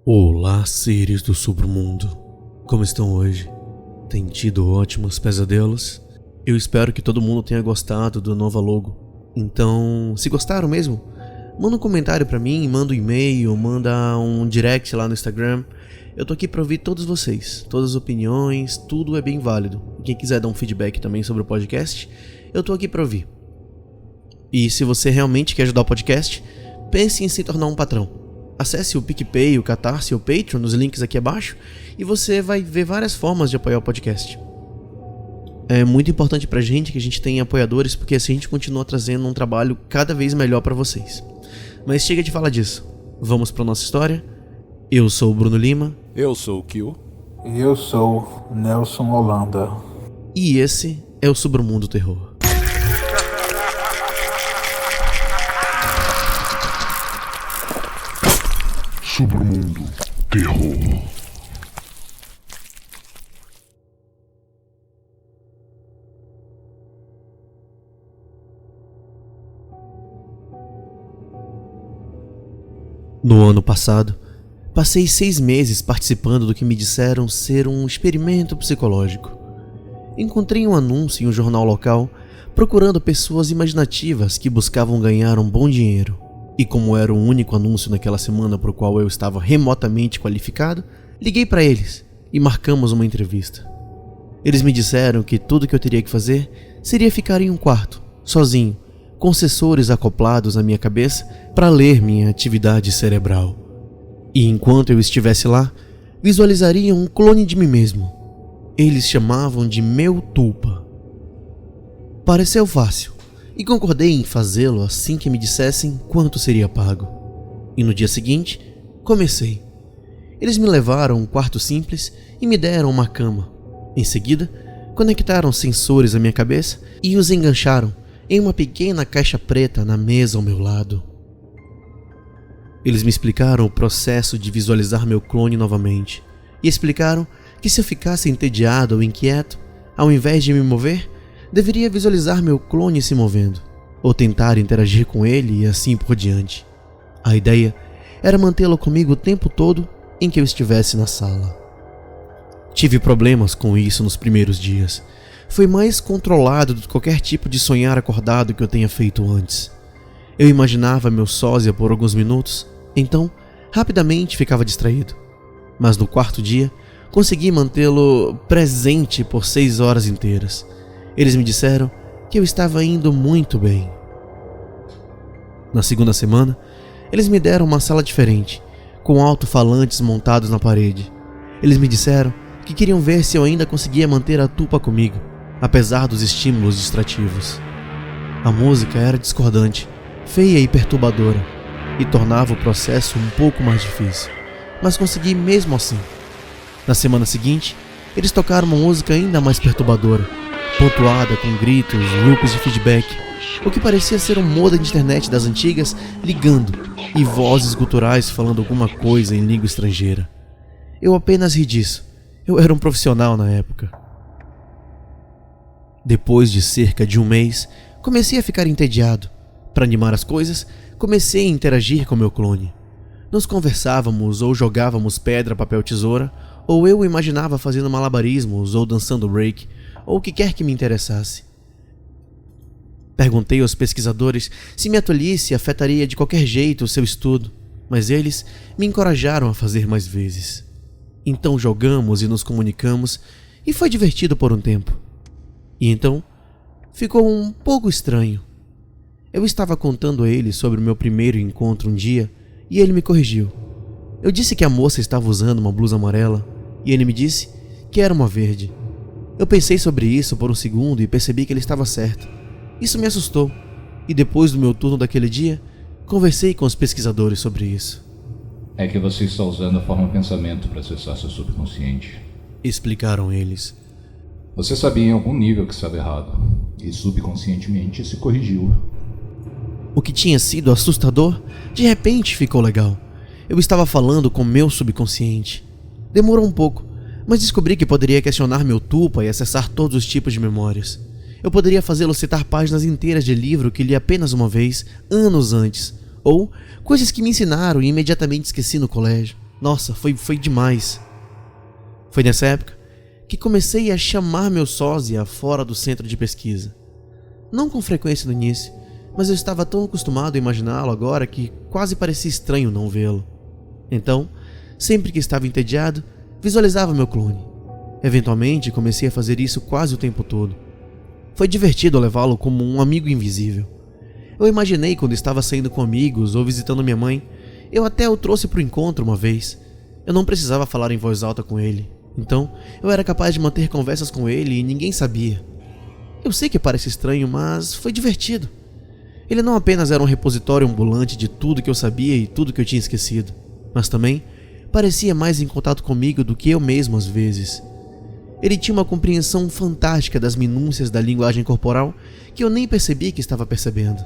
Olá, seres do submundo. Como estão hoje? Tem tido ótimos pesadelos? Eu espero que todo mundo tenha gostado do novo logo. Então, se gostaram mesmo, manda um comentário pra mim, manda um e-mail, manda um direct lá no Instagram. Eu tô aqui pra ouvir todos vocês, todas as opiniões, tudo é bem válido. Quem quiser dar um feedback também sobre o podcast, eu tô aqui pra ouvir. E se você realmente quer ajudar o podcast, pense em se tornar um patrão. Acesse o PicPay, o Catarse e o Patreon nos links aqui abaixo e você vai ver várias formas de apoiar o podcast. É muito importante pra gente que a gente tenha apoiadores, porque assim a gente continua trazendo um trabalho cada vez melhor pra vocês. Mas chega de falar disso. Vamos pra nossa história. Eu sou o Bruno Lima. Eu sou o Kill. E eu sou Nelson Holanda. E esse é o Submundo Terror. Submundo Terror. No ano passado, passei 6 meses participando do que me disseram ser um experimento psicológico. Encontrei um anúncio em um jornal local procurando pessoas imaginativas que buscavam ganhar um bom dinheiro. E como era o único anúncio naquela semana para o qual eu estava remotamente qualificado, liguei para eles e marcamos uma entrevista. Eles me disseram que tudo que eu teria que fazer seria ficar em um quarto, sozinho, com sensores acoplados na minha cabeça para ler minha atividade cerebral. E enquanto eu estivesse lá, visualizaria um clone de mim mesmo. Eles chamavam de meu tulpa. Pareceu fácil. E concordei em fazê-lo assim que me dissessem quanto seria pago. E no dia seguinte, comecei. Eles me levaram a um quarto simples e me deram uma cama. Em seguida, conectaram sensores à minha cabeça e os engancharam em uma pequena caixa preta na mesa ao meu lado. Eles me explicaram o processo de visualizar meu clone novamente e explicaram que se eu ficasse entediado ou inquieto, ao invés de me mover, deveria visualizar meu clone se movendo, ou tentar interagir com ele e assim por diante. A ideia era mantê-lo comigo o tempo todo em que eu estivesse na sala. Tive problemas com isso nos primeiros dias. Foi mais controlado do que qualquer tipo de sonhar acordado que eu tenha feito antes. Eu imaginava meu sósia por alguns minutos, então rapidamente ficava distraído. Mas no quarto dia, consegui mantê-lo presente por 6 horas inteiras. Eles me disseram que eu estava indo muito bem. Na segunda semana, eles me deram uma sala diferente, com alto-falantes montados na parede. Eles me disseram que queriam ver se eu ainda conseguia manter a tulpa comigo, apesar dos estímulos distrativos. A música era discordante, feia e perturbadora, e tornava o processo um pouco mais difícil, mas consegui mesmo assim. Na semana seguinte, eles tocaram uma música ainda mais perturbadora, pontuada com gritos, loops de feedback, o que parecia ser um modem de internet das antigas ligando e vozes guturais falando alguma coisa em língua estrangeira. Eu apenas ri disso. Eu era um profissional na época. Depois de cerca de 1 mês, comecei a ficar entediado. Para animar as coisas, comecei a interagir com meu clone. Nós conversávamos ou jogávamos pedra, papel, tesoura, ou eu o imaginava fazendo malabarismos ou dançando break, ou o que quer que me interessasse. Perguntei aos pesquisadores se minha tolice afetaria de qualquer jeito o seu estudo, mas eles me encorajaram a fazer mais vezes. Então jogamos e nos comunicamos, e foi divertido por um tempo. E então, ficou um pouco estranho. Eu estava contando a ele sobre o meu primeiro encontro um dia, e ele me corrigiu. Eu disse que a moça estava usando uma blusa amarela, e ele me disse que era uma verde. Eu pensei sobre isso por um segundo e percebi que ele estava certo. Isso me assustou, e depois do meu turno daquele dia, conversei com os pesquisadores sobre isso. É que você está usando a forma pensamento para acessar seu subconsciente. Explicaram eles. Você sabia em algum nível que estava errado, e subconscientemente se corrigiu. O que tinha sido assustador, de repente ficou legal. Eu estava falando com meu subconsciente. Demorou um pouco, mas descobri que poderia questionar meu tulpa e acessar todos os tipos de memórias. Eu poderia fazê-lo citar páginas inteiras de livro que li apenas uma vez, anos antes, ou coisas que me ensinaram e imediatamente esqueci no colégio. Nossa, foi demais. Foi nessa época que comecei a chamar meu sósia fora do centro de pesquisa. Não com frequência no início, mas eu estava tão acostumado a imaginá-lo agora que quase parecia estranho não vê-lo. Então, sempre que estava entediado, visualizava meu clone. Eventualmente, comecei a fazer isso quase o tempo todo. Foi divertido levá-lo como um amigo invisível. Eu imaginei quando estava saindo com amigos ou visitando minha mãe. Eu até o trouxe para o encontro uma vez. Eu não precisava falar em voz alta com ele. Então, eu era capaz de manter conversas com ele e ninguém sabia. Eu sei que parece estranho, mas foi divertido. Ele não apenas era um repositório ambulante de tudo que eu sabia e tudo que eu tinha esquecido, mas também parecia mais em contato comigo do que eu mesmo às vezes. Ele tinha uma compreensão fantástica das minúcias da linguagem corporal que eu nem percebi que estava percebendo.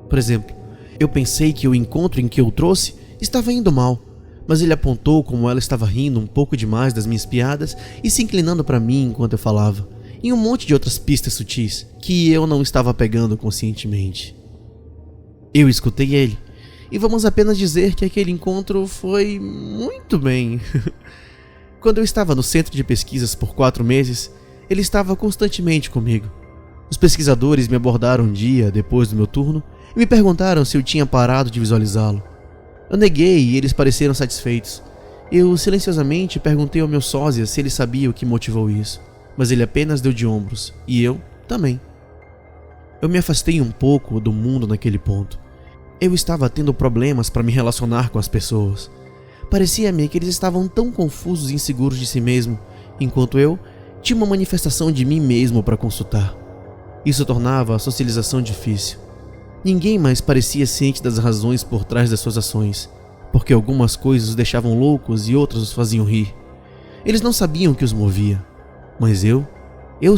Por exemplo, eu pensei que o encontro em que eu o trouxe estava indo mal, mas ele apontou como ela estava rindo um pouco demais das minhas piadas e se inclinando para mim enquanto eu falava, e um monte de outras pistas sutis que eu não estava pegando conscientemente. Eu escutei ele, e vamos apenas dizer que aquele encontro foi muito bem. Quando eu estava no centro de pesquisas por 4 meses, ele estava constantemente comigo. Os pesquisadores me abordaram um dia depois do meu turno e me perguntaram se eu tinha parado de visualizá-lo. Eu neguei e eles pareceram satisfeitos. Eu silenciosamente perguntei ao meu sósia se ele sabia o que motivou isso, mas ele apenas deu de ombros, e eu também. Eu me afastei um pouco do mundo naquele ponto. Eu estava tendo problemas para me relacionar com as pessoas. Parecia-me que eles estavam tão confusos e inseguros de si mesmo, enquanto eu tinha uma manifestação de mim mesmo para consultar. Isso tornava a socialização difícil. Ninguém mais parecia ciente das razões por trás das suas ações, porque algumas coisas os deixavam loucos e outras os faziam rir. Eles não sabiam o que os movia, mas eu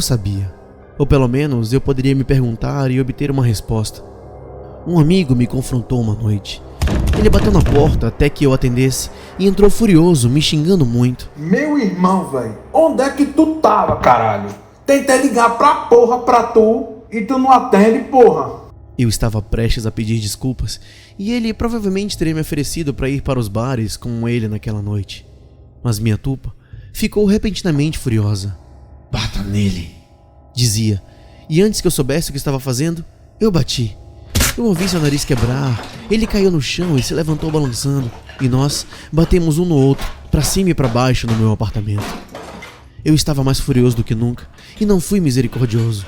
sabia. Ou pelo menos eu poderia me perguntar e obter uma resposta. Um amigo me confrontou uma noite. Ele bateu na porta até que eu atendesse e entrou furioso, me xingando muito. Meu irmão, velho, onde é que tu tava, caralho? Tentei ligar pra porra pra tu e tu não atende, porra. Eu estava prestes a pedir desculpas e ele provavelmente teria me oferecido para ir para os bares com ele naquela noite. Mas minha tupa ficou repentinamente furiosa. Bata nele, dizia, e antes que eu soubesse o que estava fazendo, eu bati. Eu ouvi seu nariz quebrar, ele caiu no chão e se levantou balançando, e nós batemos um no outro, para cima e para baixo no meu apartamento. Eu estava mais furioso do que nunca, e não fui misericordioso.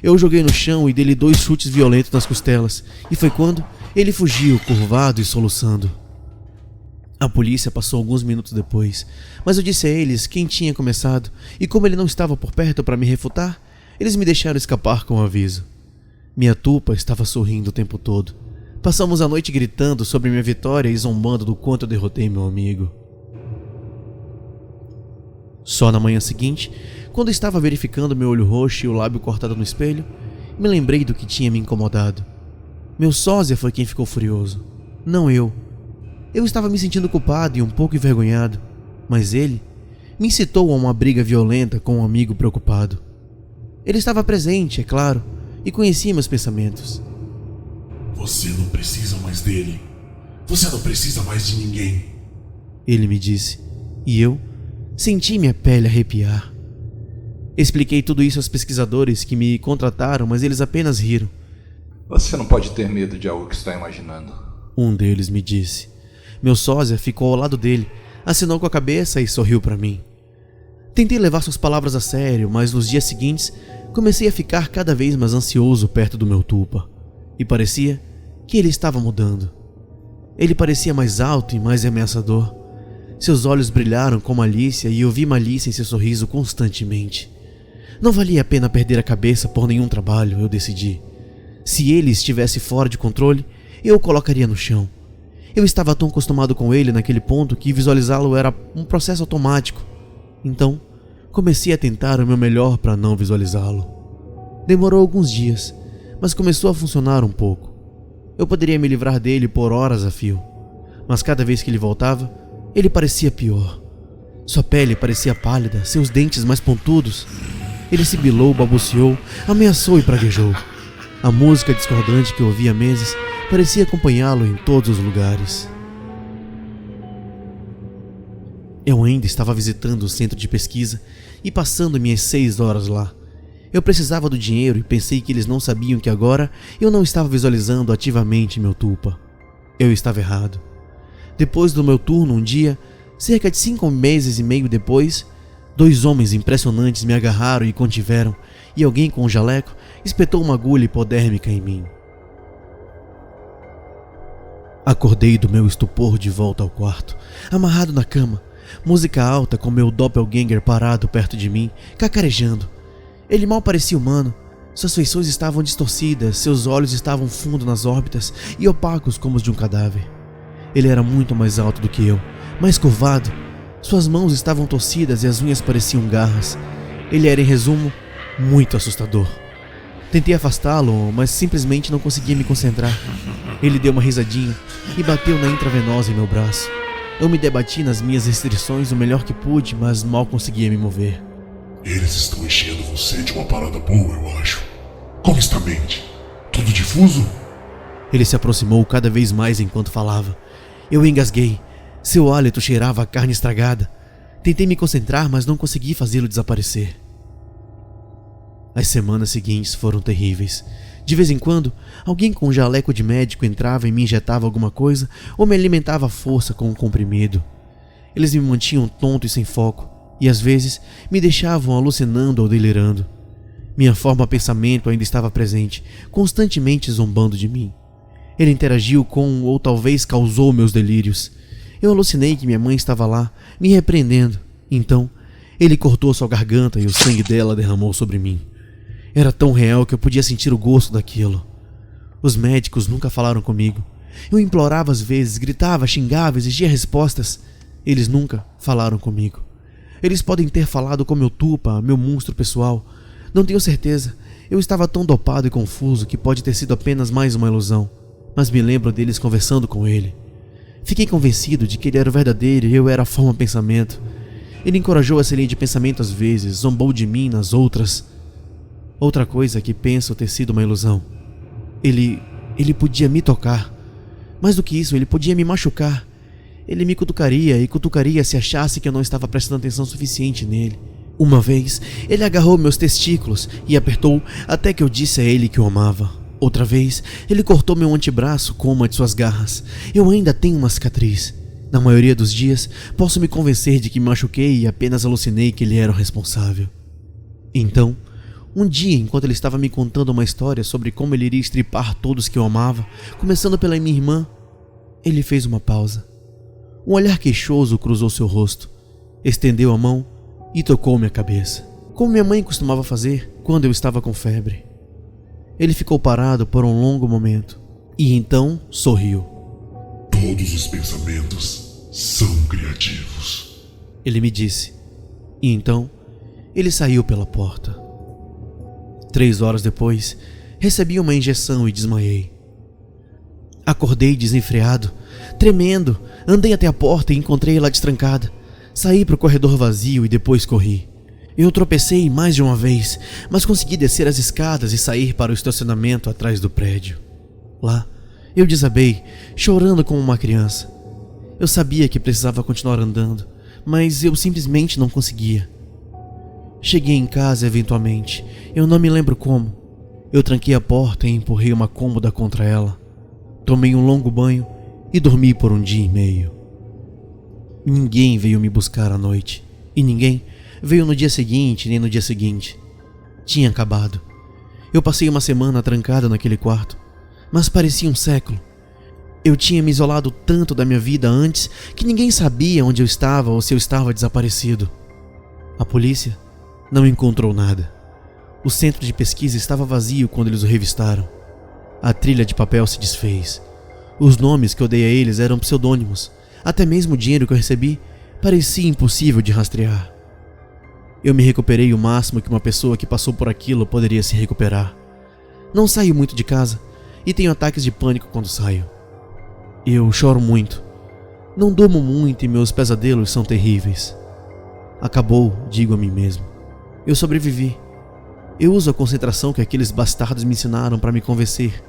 Eu o joguei no chão e dei-lhe 2 chutes violentos nas costelas, e foi quando ele fugiu, curvado e soluçando. A polícia passou alguns minutos depois, mas eu disse a eles quem tinha começado, e como ele não estava por perto para me refutar, eles me deixaram escapar com o aviso. Minha tupa estava sorrindo o tempo todo. Passamos a noite gritando sobre minha vitória e zombando do quanto eu derrotei meu amigo. Só na manhã seguinte, quando estava verificando meu olho roxo e o lábio cortado no espelho, me lembrei do que tinha me incomodado. Meu sósia foi quem ficou furioso, não eu. Eu estava me sentindo culpado e um pouco envergonhado, mas ele me incitou a uma briga violenta com um amigo preocupado. Ele estava presente, é claro, e conhecia meus pensamentos. Você não precisa mais dele. Você não precisa mais de ninguém. Ele me disse, e eu senti minha pele arrepiar. Expliquei tudo isso aos pesquisadores que me contrataram, mas eles apenas riram. Você não pode ter medo de algo que está imaginando. Um deles me disse. Meu sósia ficou ao lado dele, acenou com a cabeça e sorriu para mim. Tentei levar suas palavras a sério, mas nos dias seguintes comecei a ficar cada vez mais ansioso perto do meu tupa, e parecia que ele estava mudando. Ele parecia mais alto e mais ameaçador. Seus olhos brilharam com malícia e eu vi malícia em seu sorriso constantemente. Não valia a pena perder a cabeça por nenhum trabalho, eu decidi. Se ele estivesse fora de controle, eu o colocaria no chão. Eu estava tão acostumado com ele naquele ponto que visualizá-lo era um processo automático. Então, comecei a tentar o meu melhor para não visualizá-lo. Demorou alguns dias, mas começou a funcionar um pouco. Eu poderia me livrar dele por horas a fio, mas cada vez que ele voltava, ele parecia pior. Sua pele parecia pálida, seus dentes mais pontudos. Ele sibilou, balbuciou, ameaçou e praguejou. A música discordante que eu ouvia há meses parecia acompanhá-lo em todos os lugares. Eu ainda estava visitando o centro de pesquisa e passando minhas 6 horas lá. Eu precisava do dinheiro e pensei que eles não sabiam que agora eu não estava visualizando ativamente meu tulpa. Eu estava errado. Depois do meu turno um dia, cerca de 5 meses e meio depois, 2 homens impressionantes me agarraram e contiveram, e alguém com um jaleco espetou uma agulha hipodérmica em mim. Acordei do meu estupor de volta ao quarto, amarrado na cama, música alta com meu doppelganger parado perto de mim, cacarejando. Ele mal parecia humano, suas feições estavam distorcidas, seus olhos estavam fundo nas órbitas e opacos como os de um cadáver. Ele era muito mais alto do que eu, mais curvado, suas mãos estavam torcidas e as unhas pareciam garras. Ele era, em resumo, muito assustador. Tentei afastá-lo, mas simplesmente não conseguia me concentrar. Ele deu uma risadinha e bateu na intravenosa em meu braço. Eu me debati nas minhas restrições o melhor que pude, mas mal conseguia me mover. Eles estão enchendo você de uma parada boa, eu acho. Como está a mente? Tudo difuso? Ele se aproximou cada vez mais enquanto falava. Eu engasguei. Seu hálito cheirava a carne estragada. Tentei me concentrar, mas não consegui fazê-lo desaparecer. As semanas seguintes foram terríveis. De vez em quando, alguém com um jaleco de médico entrava e me injetava alguma coisa ou me alimentava à força com um comprimido. Eles me mantinham tonto e sem foco, e às vezes me deixavam alucinando ou delirando. Minha forma de pensamento ainda estava presente, constantemente zombando de mim. Ele interagiu com ou talvez causou meus delírios. Eu alucinei que minha mãe estava lá, me repreendendo. Então, ele cortou sua garganta e o sangue dela derramou sobre mim. Era tão real que eu podia sentir o gosto daquilo. Os médicos nunca falaram comigo. Eu implorava às vezes, gritava, xingava, exigia respostas. Eles nunca falaram comigo. Eles podem ter falado com meu tulpa, meu monstro pessoal. Não tenho certeza. Eu estava tão dopado e confuso que pode ter sido apenas mais uma ilusão. Mas me lembro deles conversando com ele. Fiquei convencido de que ele era o verdadeiro e eu era a forma pensamento. Ele encorajou essa linha de pensamento às vezes, zombou de mim nas outras. Outra coisa que penso ter sido uma ilusão. Ele podia me tocar. Mais do que isso, ele podia me machucar. Ele me cutucaria e cutucaria se achasse que eu não estava prestando atenção suficiente nele. Uma vez, ele agarrou meus testículos e apertou até que eu disse a ele que o amava. Outra vez, ele cortou meu antebraço com uma de suas garras. Eu ainda tenho uma cicatriz. Na maioria dos dias, posso me convencer de que me machuquei e apenas alucinei que ele era o responsável. Então, um dia, enquanto ele estava me contando uma história sobre como ele iria estripar todos que eu amava, começando pela minha irmã, ele fez uma pausa. Um olhar queixoso cruzou seu rosto, estendeu a mão e tocou minha cabeça, como minha mãe costumava fazer quando eu estava com febre. Ele ficou parado por um longo momento e então sorriu. Todos os pensamentos são criativos, ele me disse. E então, ele saiu pela porta. 3 horas depois, recebi uma injeção e desmaiei. Acordei desenfreado, tremendo, andei até a porta e encontrei-la destrancada. Saí para o corredor vazio e depois corri. Eu tropecei mais de uma vez, mas consegui descer as escadas e sair para o estacionamento atrás do prédio. Lá, eu desabei, chorando como uma criança. Eu sabia que precisava continuar andando, mas eu simplesmente não conseguia. Cheguei em casa eventualmente, eu não me lembro como. Eu tranquei a porta e empurrei uma cômoda contra ela. Tomei um longo banho e dormi por 1 dia e meio. Ninguém veio me buscar à noite, e ninguém veio no dia seguinte nem no dia seguinte. Tinha acabado. Eu passei uma semana trancado naquele quarto, mas parecia um século. Eu tinha me isolado tanto da minha vida antes que ninguém sabia onde eu estava ou se eu estava desaparecido. A polícia não encontrou nada. O centro de pesquisa estava vazio quando eles o revistaram. A trilha de papel se desfez. Os nomes que eu dei a eles eram pseudônimos. Até mesmo o dinheiro que eu recebi parecia impossível de rastrear. Eu me recuperei o máximo que uma pessoa que passou por aquilo poderia se recuperar. Não saio muito de casa e tenho ataques de pânico quando saio. Eu choro muito. Não durmo muito e meus pesadelos são terríveis. Acabou, digo a mim mesmo. Eu sobrevivi. Eu uso a concentração que aqueles bastardos me ensinaram para me convencer.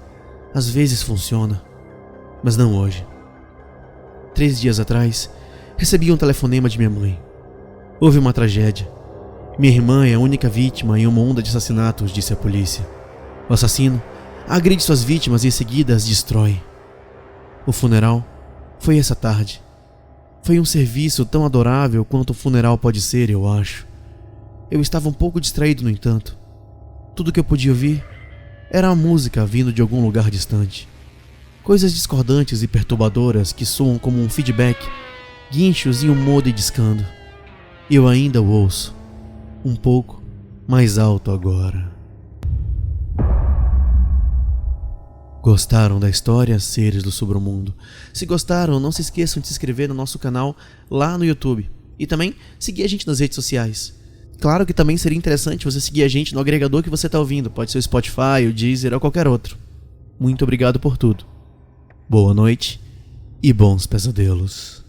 Às vezes funciona, mas não hoje. 3 dias atrás, Recebi um telefonema de minha mãe. Houve uma tragédia. Minha irmã é a única vítima em uma onda de assassinatos, disse a polícia. O assassino agride suas vítimas e em seguida as destrói. O funeral foi essa tarde. Foi um serviço tão adorável quanto o funeral pode ser, eu acho. Eu estava um pouco distraído, no entanto. Tudo que eu podia ouvir era a música vindo de algum lugar distante. Coisas discordantes e perturbadoras que soam como um feedback, guinchos e um modem discando. Eu ainda o ouço, um pouco mais alto agora. Gostaram da história, seres do submundo? Se gostaram, não se esqueçam de se inscrever no nosso canal lá no YouTube e também seguir a gente nas redes sociais. Claro que também seria interessante você seguir a gente no agregador que você está ouvindo, pode ser o Spotify, o Deezer ou qualquer outro. Muito obrigado por tudo. Boa noite e bons pesadelos.